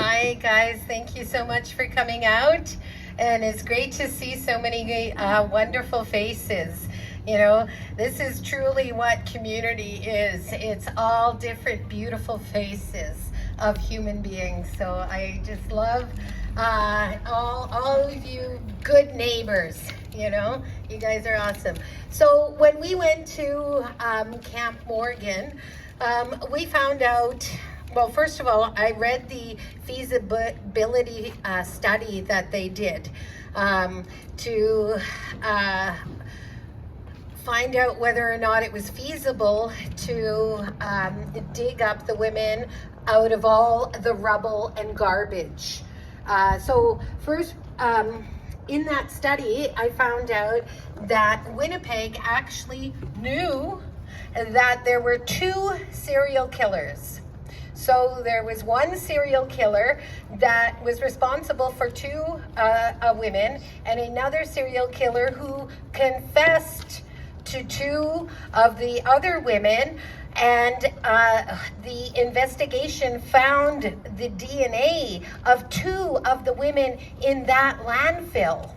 Hi guys, thank you so much for coming out, and it's great to see so many wonderful faces. You know, this is truly what community is. It's all different beautiful faces of human beings. So I just love all of you good neighbors. You know, you guys are awesome. So when we went to Camp Morgan, we found out, well, first of all, I read the feasibility study that they did to find out whether or not it was feasible to dig up the women out of all the rubble and garbage. So first, in that study, I found out that Winnipeg actually knew that there were 2 serial killers. So there was one serial killer that was responsible for 2 women, and another serial killer who confessed to 2 of the other women, and the investigation found the DNA of 2 of the women in that landfill.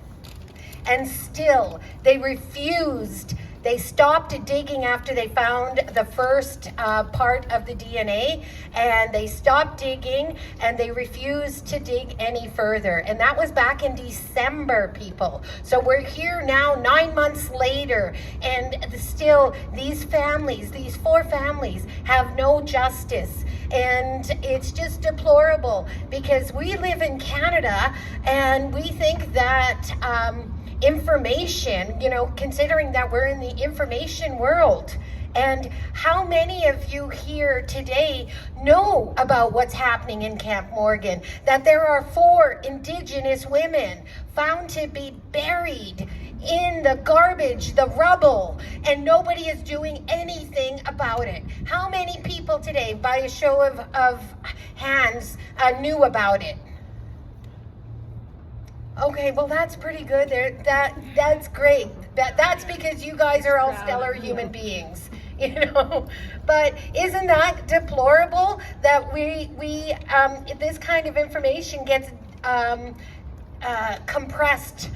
And still, they refused. They stopped digging after they found the first part of the DNA, and they stopped digging, and they refused to dig any further. And that was back in December, people. So we're here now 9 months later, and still these families, these 4 families, have no justice. And it's just deplorable, because we live in Canada, and we think that information, you know, considering that we're in the information world. And how many of you here today know about what's happening in Camp Morgan? That there are 4 Indigenous women found to be buried in the garbage, the rubble, and nobody is doing anything about it. How many people today, by a show of hands, knew about it? Okay, well, that's pretty good. That's great. That's because you guys are all stellar human beings, you know. But isn't that deplorable that we this kind of information gets compressed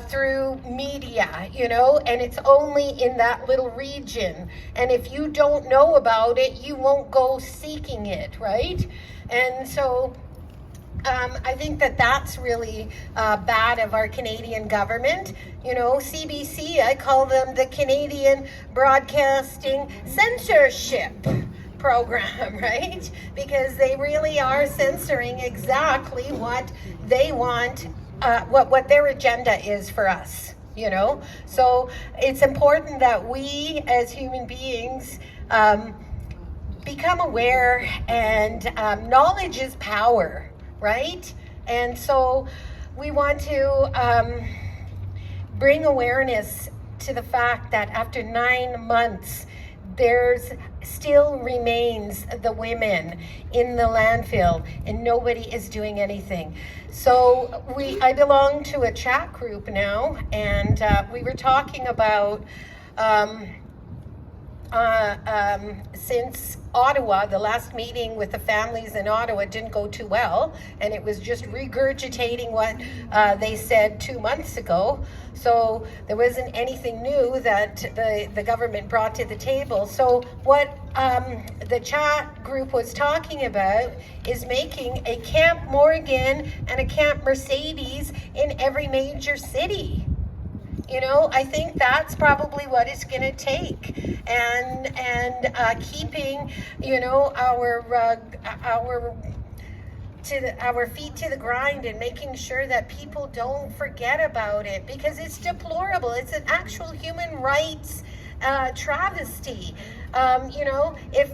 through media, you know, and it's only in that little region. And if you don't know about it, you won't go seeking it, right? And so I think that that's really bad of our Canadian government. You know, CBC, I call them the Canadian Broadcasting Censorship Program, right? Because they really are censoring exactly what they want, what their agenda is for us, you know? So it's important that we as human beings become aware, and knowledge is power. Right? And so we want to bring awareness to the fact that after 9 months, there's still remains the women in the landfill, and nobody is doing anything. So I belong to a chat group now, and we were talking about since Ottawa, the last meeting with the families in Ottawa didn't go too well, and it was just regurgitating what they said 2 months ago. So there wasn't anything new that the government brought to the table. So what the chat group was talking about is making a Camp Morgan and a Camp Mercedes in every major city. You know, I think that's probably what it's going to take, and keeping, you know, our feet to the grind, and making sure that people don't forget about it, because it's deplorable. It's an actual human rights travesty. You know, if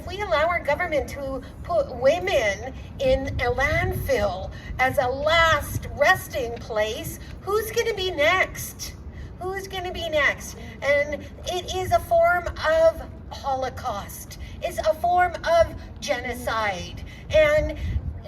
we allow our government to put women in a landfill as a last resting place, who's going to be next? Who's going to be next? And it is a form of Holocaust. It's a form of genocide. And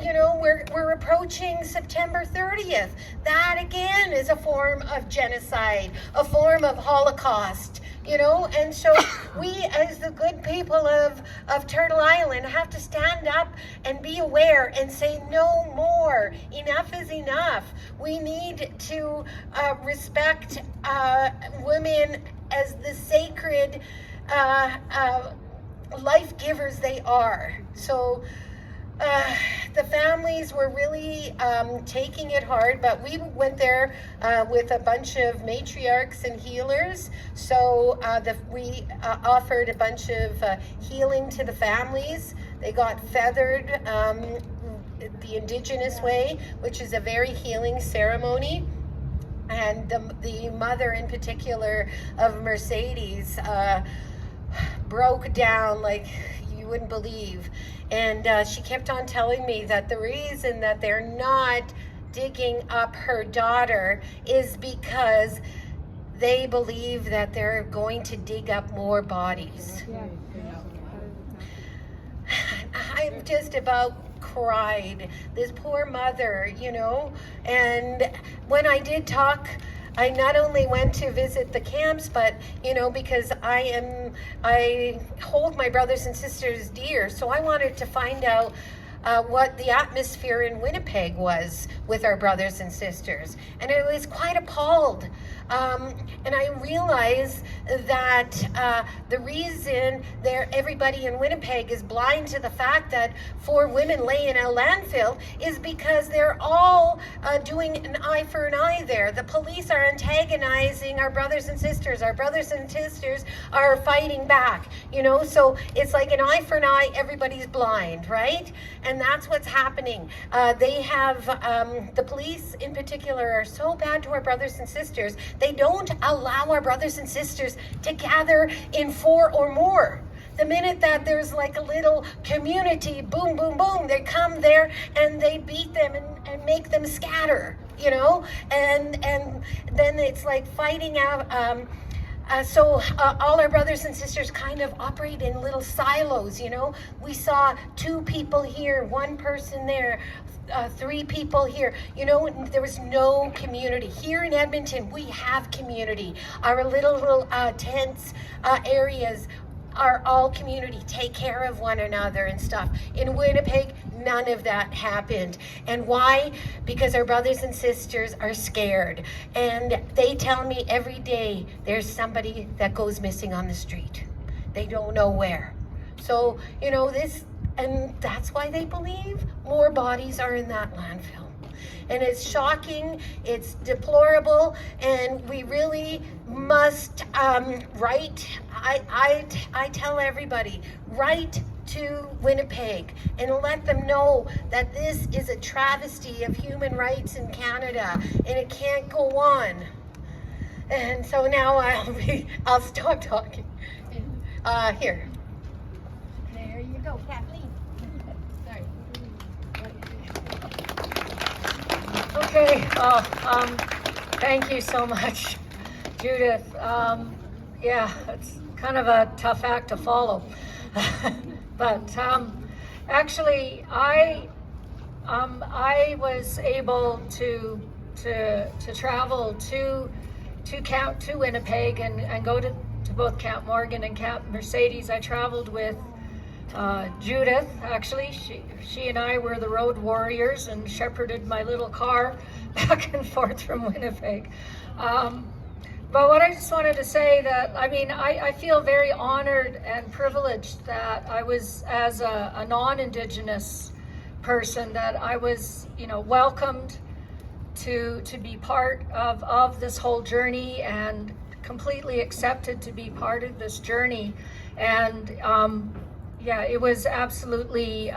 you know, we're approaching September 30th. That again is a form of genocide, a form of Holocaust, you know. And so we, as the good people of Turtle Island, have to stand up and be aware and say no more. Enough is enough. We need to respect women as the sacred life givers they are. So the families were really taking it hard, but we went there with a bunch of matriarchs and healers. So we offered a bunch of healing to the families. They got feathered the Indigenous way, which is a very healing ceremony. And the mother in particular of Mercedes broke down like you wouldn't believe. And she kept on telling me that the reason that they're not digging up her daughter is because they believe that they're going to dig up more bodies. I'm just about cried. This poor mother, you know. And when I did talk, I not only went to visit the camps, but, you know, because I hold my brothers and sisters dear, so I wanted to find out what the atmosphere in Winnipeg was with our brothers and sisters. And I was quite appalled. And I realized that the reason everybody in Winnipeg is blind to the fact that 4 women lay in a landfill is because they're all doing an eye for an eye there. The police are antagonizing our brothers and sisters. Our brothers and sisters are fighting back, you know, so it's like an eye for an eye, everybody's blind, right? And that's what's happening. They have, the police in particular are so bad to our brothers and sisters. They don't allow our brothers and sisters to gather in 4 or more. The minute that there's like a little community, boom, boom, boom, they come there and they beat them and make them scatter, you know? And then it's like fighting out. So all our brothers and sisters kind of operate in little silos, you know? We saw 2 people here, 1 person there, 3 people here. You know, there was no community. Here in Edmonton, we have community. Our little tents areas are all community, take care of one another and stuff. In Winnipeg, none of that happened. And why? Because our brothers and sisters are scared. And they tell me every day there's somebody that goes missing on the street. They don't know where. So, you know, and that's why they believe more bodies are in that landfill. And it's shocking, it's deplorable, and we really must write. I tell everybody, write to Winnipeg and let them know that this is a travesty of human rights in Canada, and it can't go on. And so now I'll stop talking. Here. There you go, Kathleen. Okay, thank you so much, Judith. Yeah, it's kind of a tough act to follow. But actually, I was able to travel to Winnipeg and go to both Camp Morgan and Camp Mercedes. I traveled with Judith. Actually, she and I were the road warriors and shepherded my little car back and forth from Winnipeg. But what I just wanted to say that, I mean, I feel very honored and privileged that I was, as a non-Indigenous person, that I was, you know, welcomed to be part of this whole journey and completely accepted to be part of this journey. And yeah, it was absolutely,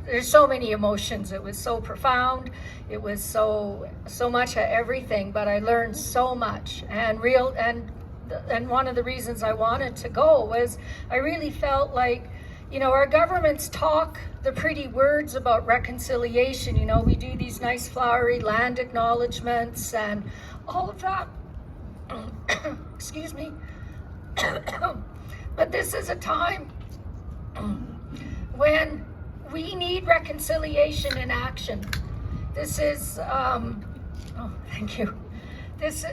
there's so many emotions. It was so profound. It was so much of everything, but I learned so much. And one of the reasons I wanted to go was I really felt like, you know, our governments talk the pretty words about reconciliation. You know, we do these nice flowery land acknowledgements and all of that. Excuse me. But this is a time when we need reconciliation in action. This is, oh, thank you. This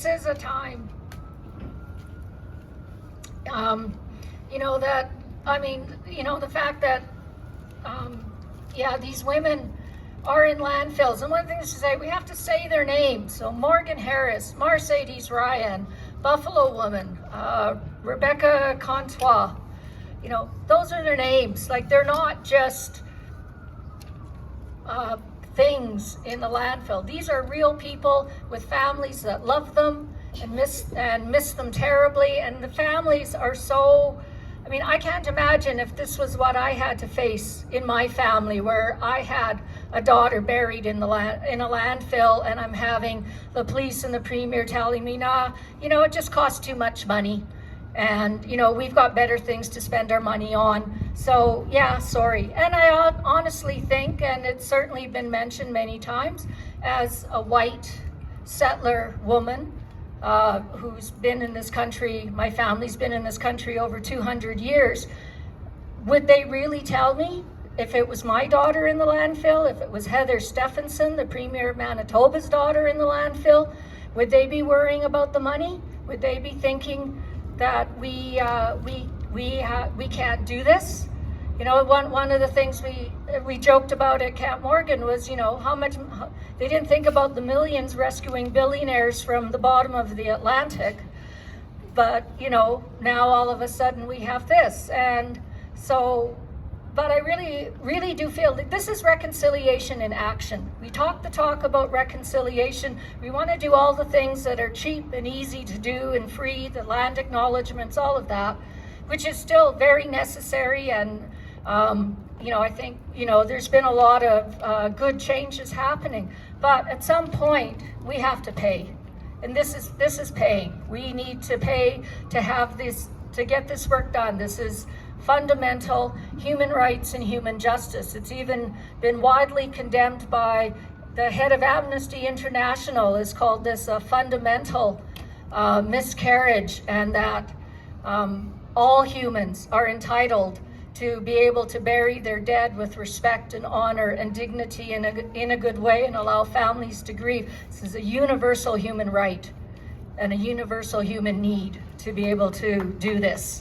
is a time, that, the fact that, these women are in landfills. And one thing is to say, we have to say their names. So Morgan Harris, Mercedes Ryan, Buffalo Woman, Rebecca Contois, those are their names. Like, they're not just things in the landfill. These are real people with families that love them and miss them terribly. And the families are so, I can't imagine if this was what I had to face in my family, where I had a daughter buried in a landfill, and I'm having the police and the premier telling me, nah, it just costs too much money. And, we've got better things to spend our money on. So, yeah, sorry. And I honestly think, and it's certainly been mentioned many times, as a white settler woman who's been in this country, my family's been in this country over 200 years, would they really tell me if it was my daughter in the landfill, if it was Heather Stephenson, the Premier of Manitoba's daughter, in the landfill, would they be worrying about the money? Would they be thinking that we can't do this? One of the things we joked about at Camp Morgan was, how much they didn't think about the millions rescuing billionaires from the bottom of the Atlantic, but now all of a sudden we have this. And so, but I really do feel that this is reconciliation in action. We talk the talk about reconciliation. We want to do all the things that are cheap and easy to do and free, the land acknowledgements, all of that, which is still very necessary. And I think there's been a lot of good changes happening, but at some point we have to pay, and this is paying. We need to pay to have this, to get this work done. This is fundamental human rights and human justice. It's even been widely condemned by the head of Amnesty International, has called this a fundamental miscarriage, and that all humans are entitled to be able to bury their dead with respect and honor and dignity in a good way, and allow families to grieve. This is a universal human right and a universal human need to be able to do this.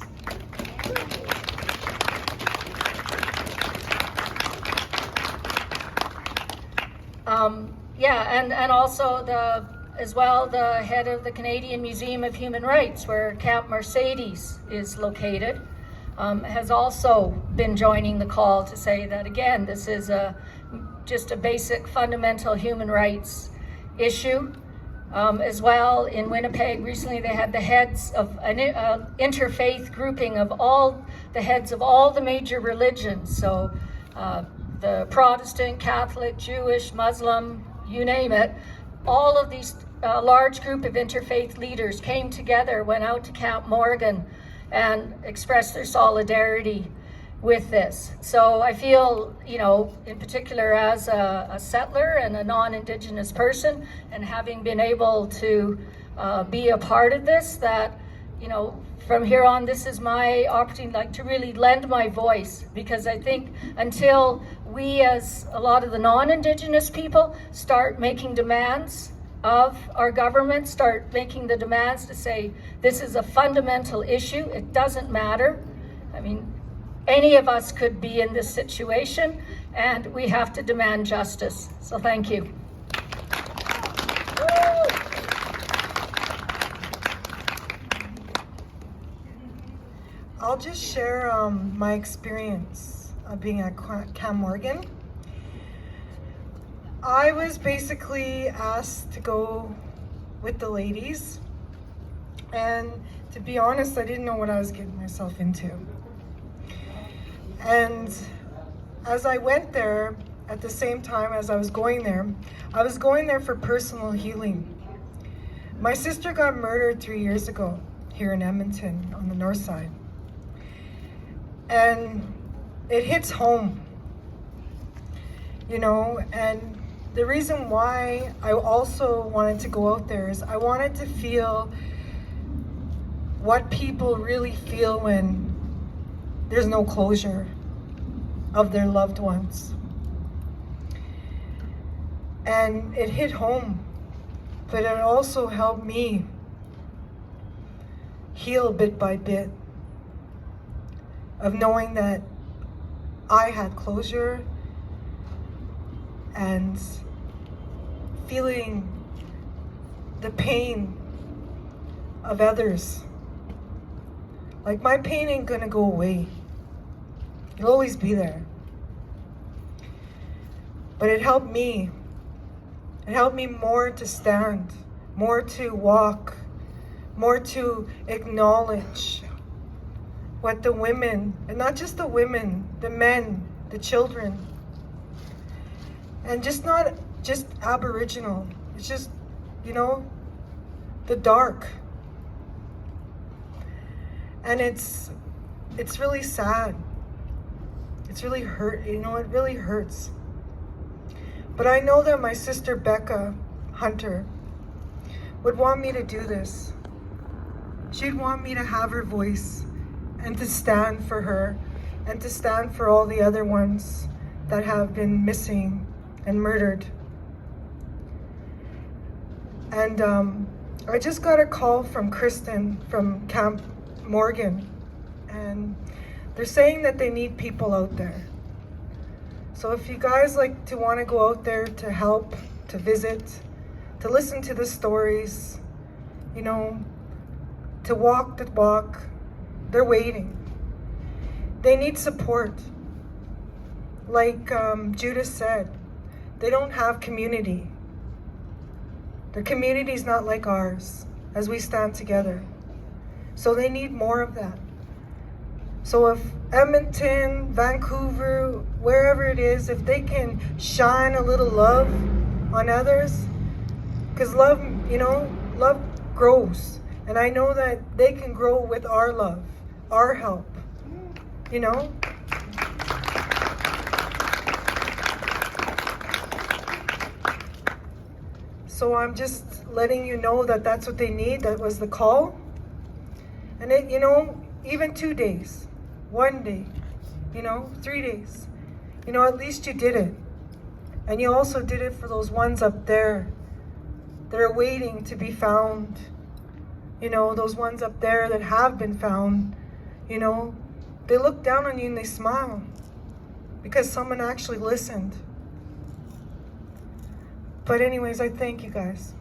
And also the head of the Canadian Museum of Human Rights, where Camp Mercedes is located, has also been joining the call to say that, again, this is just a basic fundamental human rights issue. As well, in Winnipeg recently, they had the heads of an interfaith grouping of all the heads of all the major religions. So the Protestant, Catholic, Jewish, Muslim, you name it, all of these large group of interfaith leaders came together, went out to Camp Morgan, and expressed their solidarity with this. So I feel, in particular as a settler and a non-Indigenous person, and having been able to be a part of this, that, from here on, this is my opportunity, to really lend my voice, because I think until we, as a lot of the non-Indigenous people, start making demands of our government, start making the demands to say, this is a fundamental issue, it doesn't matter. Any of us could be in this situation, and we have to demand justice. So thank you. I'll just share my experience of being at Camp Morgan. I was basically asked to go with the ladies, and to be honest, I didn't know what I was getting myself into. And as I went there, at the same time as I was going there for personal healing. My sister got murdered 3 years ago here in Edmonton on the north side. And it hits home, and the reason why I also wanted to go out there is I wanted to feel what people really feel when there's no closure. of their loved ones. And it hit home, but it also helped me heal bit by bit of knowing that I had closure and feeling the pain of others. Like, my pain ain't gonna go away. It'll always be there. But it helped me. It helped me more to stand, more to walk, more to acknowledge what the women, and not just the women, the men, the children, and just not just Aboriginal, it's just, you know, the dark. And it's really sad. It's really hurt, you know, it really hurts. But I know that my sister Becca Hunter would want me to do this. She'd want me to have her voice and to stand for her and to stand for all the other ones that have been missing and murdered. And I just got a call from Kristen from Camp Morgan, and they're saying that they need people out there. So if you guys like to want to go out there to help, to visit, to listen to the stories, you know, to walk the walk, they're waiting. They need support. Like Judi said, they don't have community. Their community's not like ours as we stand together. So they need more of that. So if Edmonton, Vancouver, wherever it is, if they can shine a little love on others, because love, you know, love grows. And I know that they can grow with our love, our help, you know? So I'm just letting you know that that's what they need. That was the call. And it, you know, even 2 days, 1 day, you know, 3 days, you know, at least you did it. And you also did it for those ones up there that are waiting to be found. You know, those ones up there that have been found, you know, they look down on you and they smile because someone actually listened. But anyways, I thank you guys.